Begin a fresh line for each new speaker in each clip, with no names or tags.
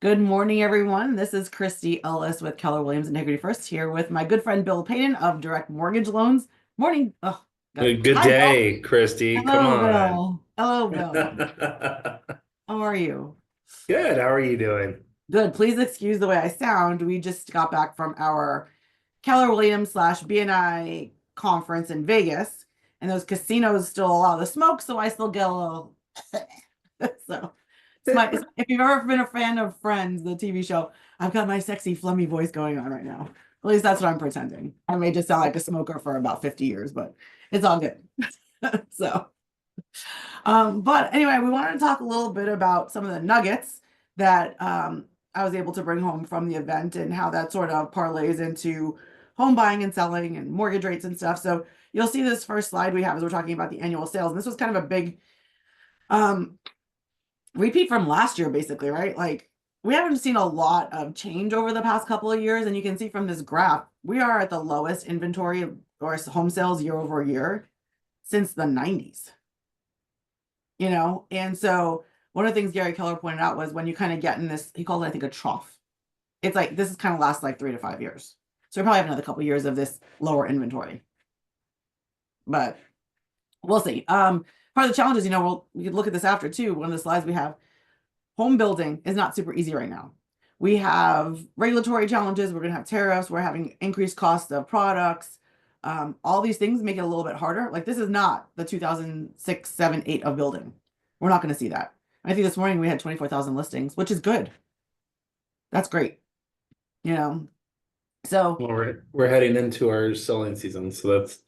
Good morning, everyone. This is Christie Ellis with Keller Williams Integrity First here with my good friend Bill Payton of Direct Mortgage Loans. Morning. Oh, God.
Good
Hi, Bill.
day, Christy. Come
Hello,
on.
Bill. Hello, Bill.
Good.
How are you?
How are you doing?
Good. Please excuse the way I sound. We just got back from our Keller Williams slash BNI conference in Vegas, and those casinos still allow the smoke, so I still get a little. So if you've ever been a fan of Friends, the TV show, I've got my sexy flemy voice going on right now. At least that's what I'm pretending. I may just sound like a smoker for about 50 years, but it's all good. So, but anyway, we wanted to talk a little bit about some of the nuggets that I was able to bring home from the event and how that sort of parlays into home buying and selling and mortgage rates and stuff. So you'll see this first slide we have as we're talking about the annual sales. And this was kind of a big um, repeat from last year, basically, right? Like we haven't seen a lot of change over the past couple of years. And you can see from this graph, we are at the lowest inventory or home sales year over year since the 90s, And so one of the things Gary Keller pointed out was when you kind of get in this, he called it, I think, a trough. It's like this is kind of lasts like 3 to 5 years. So we probably have another couple of years of this lower inventory. But we'll see. Part of the challenge is, we could look at this after too. One of the slides we have, home building is not super easy right now. We have regulatory challenges. We're going to have tariffs. We're having increased cost of products. All these things make it a little bit harder. Like this is not the 2006, 7, 8 of building. We're not going to see that. I think this morning we had 24,000 listings, which is good. That's great. You know, so
Well, we're heading into our selling season, so it's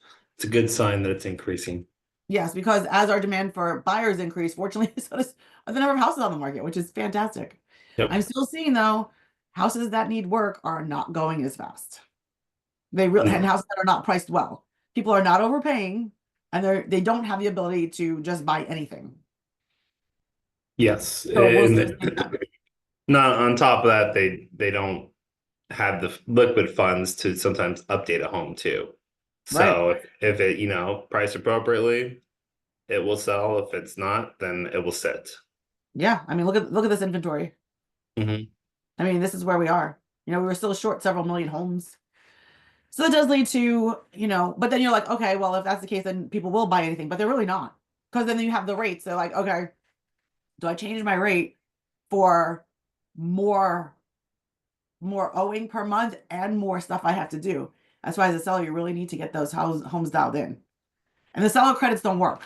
a good sign that it's increasing.
yes, because as our demand for buyers increase, fortunately, so does the number of houses on the market, which is fantastic. I'm
Yep.
still seeing though, houses that need work are not going as fast. They really and
No.
houses that are not priced well. People are not overpaying and they don't have the ability to just buy anything.
Yes,
So we're
and
still seeing that.
not on top of that, they don't have the liquid funds to sometimes update a home too.
Right.
So if it, priced appropriately, it will sell. If it's not, then it will sit.
Yeah. I mean, look at this inventory.
Hmm.
I mean, this is where we are. We were still short several million homes. So it does lead to, but then you're like, okay, well, if that's the case, then people will buy anything, but they're really not. Because then you have the rates. They're like, okay, do I change my rate for more more owing per month and more stuff I have to do? That's why as a seller, you really need to get those homes dialed in. And the seller credits don't work.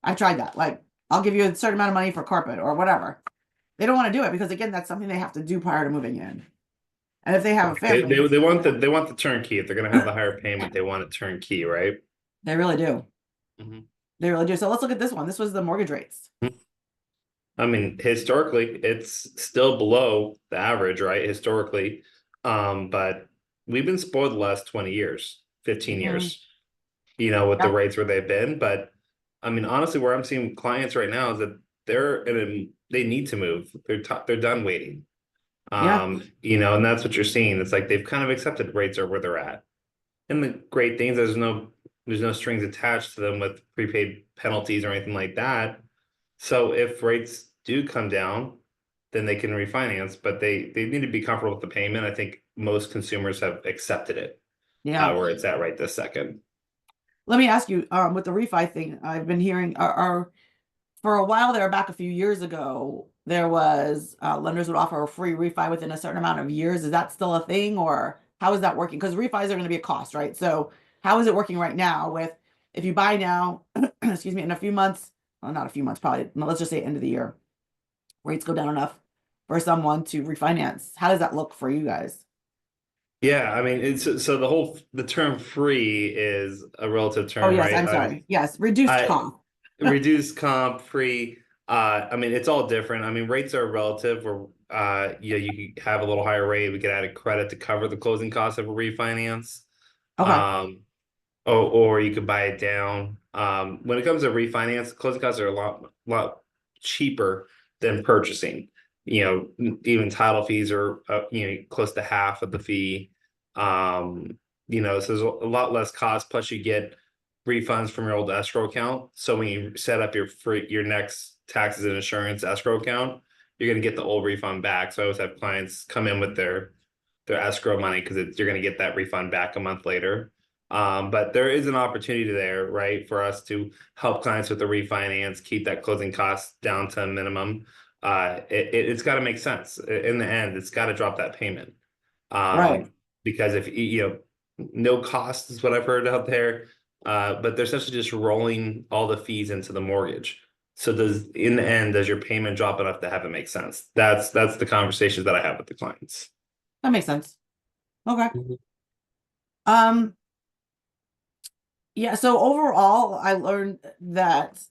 I've tried that. Like, I'll give you a certain amount of money for carpet or whatever. They don't want to do it because again, that's something they have to do prior to moving in. And if they have a
They,
family,
they they want the turnkey. If they're gonna have the higher payment, they want it turnkey, right?
they really do.
Hmm.
They really do. So let's look at this one. This was the mortgage rates.
I mean, historically, it's still below the average, right? Historically, but we've been spoiled the last 20 years, 15
Mhm.
years, with the
Yeah.
rates where they've been. But I mean, honestly, where I'm seeing clients right now is that they need to move. They're done waiting.
Yeah.
And that's what you're seeing. It's like they've kind of accepted rates are where they're at. And the great things, there's no strings attached to them with prepaid penalties or anything like that. So if rates do come down, then they can refinance, but they need to be comfortable with the payment. I think most consumers have accepted it,
Yeah.
where it's at right this second.
Let me ask you, with the refi thing, I've been hearing are for a while there, back a few years ago, there was lenders would offer a free refi within a certain amount of years. Is that still a thing, or how is that working? Because refis are going to be a cost, right? So how is it working right now with if you buy now, excuse me, in a few months, well, not a few months, probably, no, let's just say end of the year, rates go down enough for someone to refinance. How does that look for you guys?
Yeah, I mean, it's so the term free is a relative
Oh,
term,
yes,
right?
I'm sorry. Yes, reduced
I
comp.
reduced comp free. I mean, it's all different. I mean, rates are relative. Where you could have a little higher rate. We could add a credit to cover the closing costs of a refinance.
Okay.
Um, or you could buy it down. When it comes to refinance, closing costs are a lot cheaper than purchasing. Even title fees are close to half of the fee. So there's a lot less cost. Plus, you get refunds from your old escrow account. So when you set up your next taxes and insurance escrow account, you're going to get the old refund back. So I always have clients come in with their escrow money because you're going to get that refund back a month later. But there is an opportunity there, right, for us to help clients with the refinance, keep that closing costs down to a minimum. It's got to make sense in the end. It's got to drop that payment.
Right.
Because if no cost is what I've heard out there, but they're essentially just rolling all the fees into the mortgage. So in the end, does your payment drop enough to have it make sense? That's the conversations that I have with the clients.
That makes sense. Okay.
Mhm.
Um, yeah, so overall, I learned that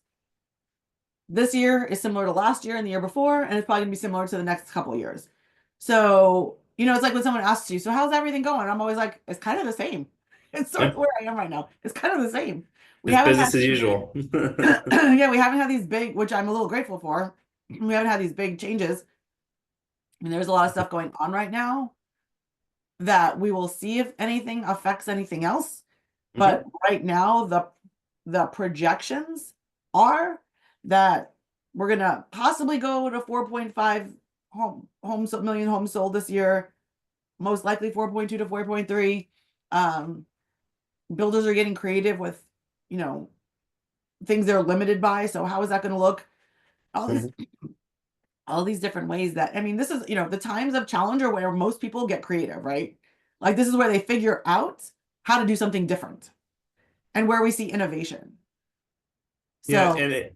this year is similar to last year and the year before, and it's probably gonna be similar to the next couple of years. So, it's like when someone asks you, so how's everything going? I'm always like, it's kind of the same. It's sort
Yeah,
of where I am right now. It's kind of the same. We
it's
haven't had
business as
these big,
usual.
yeah, we haven't had these big, which I'm a little grateful for. We haven't had these big changes. I mean, there's a lot of stuff going on right now that we will see if anything affects anything else. But
Mhm.
right now, the projections are that we're gonna possibly go to 4.5 million homes sold this year, most likely 4.2 to 4.3. Builders are getting creative with, you know, things they're limited by. So how is that going to look? All these
Mhm.
all these different ways that, I mean, this is, the times of challenger where most people get creative, right? Like this is where they figure out how to do something different and where we see innovation.
Yeah,
So,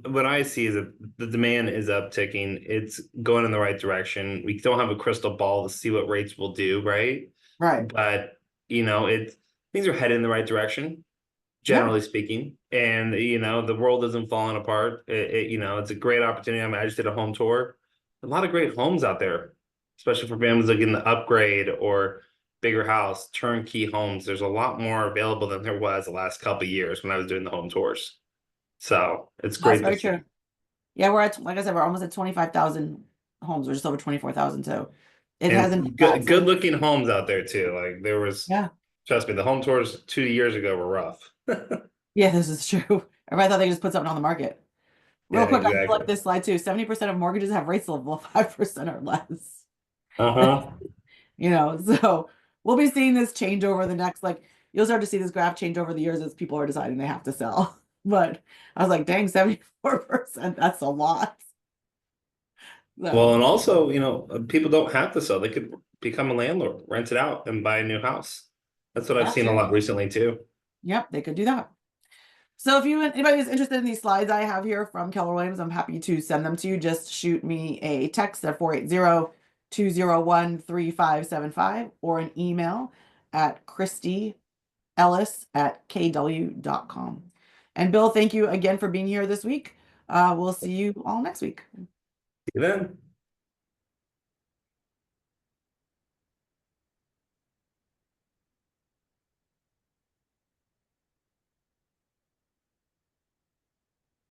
what I see is that the demand is upticking. It's going in the right direction. We don't have a crystal ball to see what rates will do, right?
right.
But things are headed in the right direction,
Yeah.
generally speaking. And the world isn't falling apart. It's a great opportunity. I mean, I just did a home tour. A lot of great homes out there, especially for families looking to upgrade or bigger house, turnkey homes. There's a lot more available than there was the last couple of years when I was doing the home tours. So it's
That's
great to
very true.
see.
Yeah, we're at, like I said, we're almost at 25,000 homes. We're just over 24,000. So it hasn't been
And
bad
good
since.
looking homes out there too. Like there was,
Yeah.
trust me, the home tours 2 years ago were rough.
Yeah, this is true. Everybody thought they could just put something on the market.
Yeah,
Real quick, I do like
exactly.
this slide too. 70% of mortgages have rates of 5% or less.
Uh-huh.
So we'll be seeing this change over the next, like, you'll start to see this graph change over the years as people are deciding they have to sell. But I was like, dang, 74%, that's a lot.
Well,
So,
and also, people don't have to sell. They could become a landlord, rent it out, and buy a new house. That's what I've
that's
seen a
true.
lot recently too.
Yep, they could do that. So if anybody is interested in these slides I have here from Keller Williams, I'm happy to send them to you. Just shoot me a text at 480-201-3575 or an email at christieellis@kw.com. And Bill, thank you again for being here this week. We'll see you all next week.
See you then.